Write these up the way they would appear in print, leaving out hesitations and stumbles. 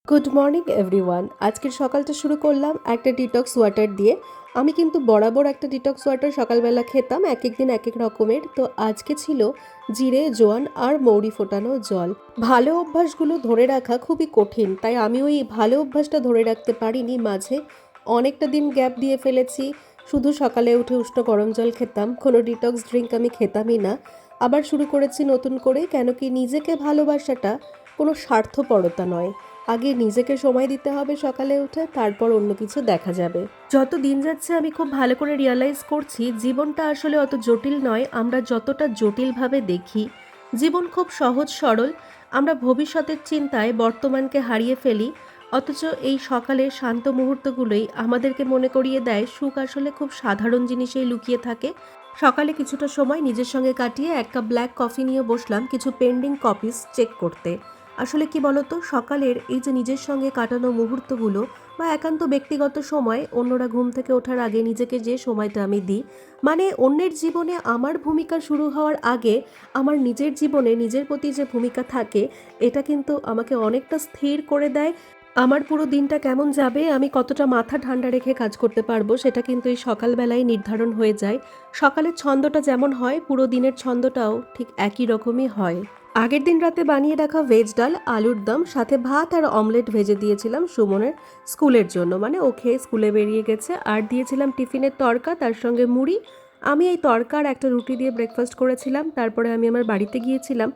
Good morning everyone. আজকের সকালটা শুরু করলাম একটা ডিটক্স ওয়াটার দিয়ে। আমি কিন্তু বরাবর একটা ডিটক্স ওয়াটার সকালবেলা খেতাম, এক এক দিন এক এক রকমের। তো আজকে ছিল জিরে, জোয়ান আর মৌরি ফোটানো জল। ভালো অভ্যাসগুলো ধরে রাখা খুবই কঠিন, তাই আমি ওই ভালো অভ্যাসটা ধরে রাখতে পারিনি মাঝে। অনেকটা দিন গ্যাপ দিয়ে ফেলেছি। শুধু সকালে উঠে উষ্ণ গরম জল খেতাম, কোনো ডিটক্স ড্রিঙ্ক আমি খেতামই না। আবার শুরু করেছি নতুন করে, কেন কি নিজেকে ভালোবাসাটা কোনো স্বার্থপরতা নয়। আগে নিজেকে সময় দিতে হবে সকালে উঠে, তারপর অন্য কিছু দেখা যাবে। যত দিন যাচ্ছে আমি খুব ভালো করে রিয়ালাইজ করছি জীবনটা আসলে অত জটিল নয় আমরা যতটা জটিলভাবে দেখি। জীবন খুব সহজ সরল। আমরা ভবিষ্যতের চিন্তায় বর্তমানকে হারিয়ে ফেলি, অথচ এই সকালের শান্ত মুহূর্তগুলোই আমাদেরকে মনে করিয়ে দেয় সুখ আসলে খুব সাধারণ জিনিসেই লুকিয়ে থাকে। সকালে কিছুটা সময় নিজের সঙ্গে কাটিয়ে এক কাপ ব্ল্যাক কফি নিয়ে বসলাম কিছু পেন্ডিং কপিস চেক করতে। আসলে কি বলতো, সকালের এই যে নিজের সঙ্গে কাটানো মুহূর্তগুলো বা একান্ত ব্যক্তিগত সময়, অন্যরা ঘুম থেকে ওঠার আগে নিজেকে যে সময়টা আমি দিই, মানে অন্যের জীবনে আমার ভূমিকা শুরু হওয়ার আগে আমার নিজের জীবনে নিজের প্রতি যে ভূমিকা থাকে, এটা কিন্তু আমাকে অনেকটা স্থির করে দেয়। আমার পুরো দিনটা কেমন যাবে, আমি কতটা মাথা ঠান্ডা রেখে কাজ করতে পারবো, সেটা কিন্তু এই সকালবেলায় নির্ধারণ হয়ে যায়। সকালের ছন্দটা যেমন হয়, পুরো দিনের ছন্দটাও ঠিক একই রকমই হয়। আগের দিন রাতে বানিয়ে রাখা ভেজ ডাল, আলুর দম, সাথে ভাত আর অমলেট ভেজে দিয়েছিলাম সুমনের স্কুলের জন্য, মানে ও খেয়ে স্কুলে বেরিয়ে গেছে। আর দিয়েছিলাম টিফিনের তড়কা, তার সঙ্গে মুড়ি। আমি এই তড়কা আর একটা রুটি দিয়ে ব্রেকফাস্ট করেছিলাম। তারপরে আমি আমার বাড়িতে গিয়েছিলাম।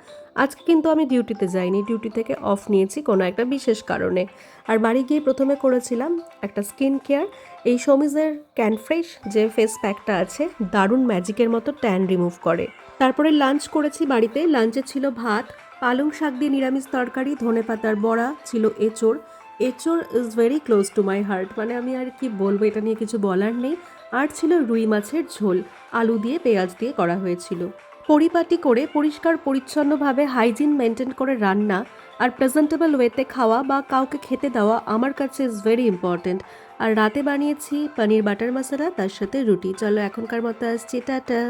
আজকে কিন্তু আমি ডিউটিতে যাইনি, ডিউটি থেকে অফ নিয়েছি কোনো একটা বিশেষ কারণে। আর বাড়ি গিয়ে প্রথমে করেছিলাম একটা স্কিন কেয়ার, এই সমিজের ক্যানফ্রেশ যে ফেস প্যাকটা আছে, দারুণ ম্যাজিকের মতো ট্যান রিমুভ করে। তারপরে লাঞ্চ করেছি বাড়িতে। লাঞ্চে ছিল ভাত, পালং শাক দিয়ে নিরামিষ তরকারি, ধনেপাতার বড়া, ছিল এঁচোড়। এঁচোড় is very close to my heart, মানে আমি আর কি বলবো, এটা নিয়ে কিছু বলার নেই। আর ছিল রুই মাছের ঝোল, আলু দিয়ে পেঁয়াজ দিয়ে করা হয়েছিল। পরিপাটি করে পরিষ্কার পরিচ্ছন্নভাবে হাইজিন মেনটেন করে রান্না আর প্রেজেন্টেবল ওয়েতে খাওয়া বা কাউকে খেতে দেওয়া আমার কাছে ইজ ভেরি ইম্পর্ট্যান্ট। আর রাতে বানিয়েছি পনির বাটার মশলা, তার সাথে রুটি। চলো এখনকার মতো আসছি, টাটা।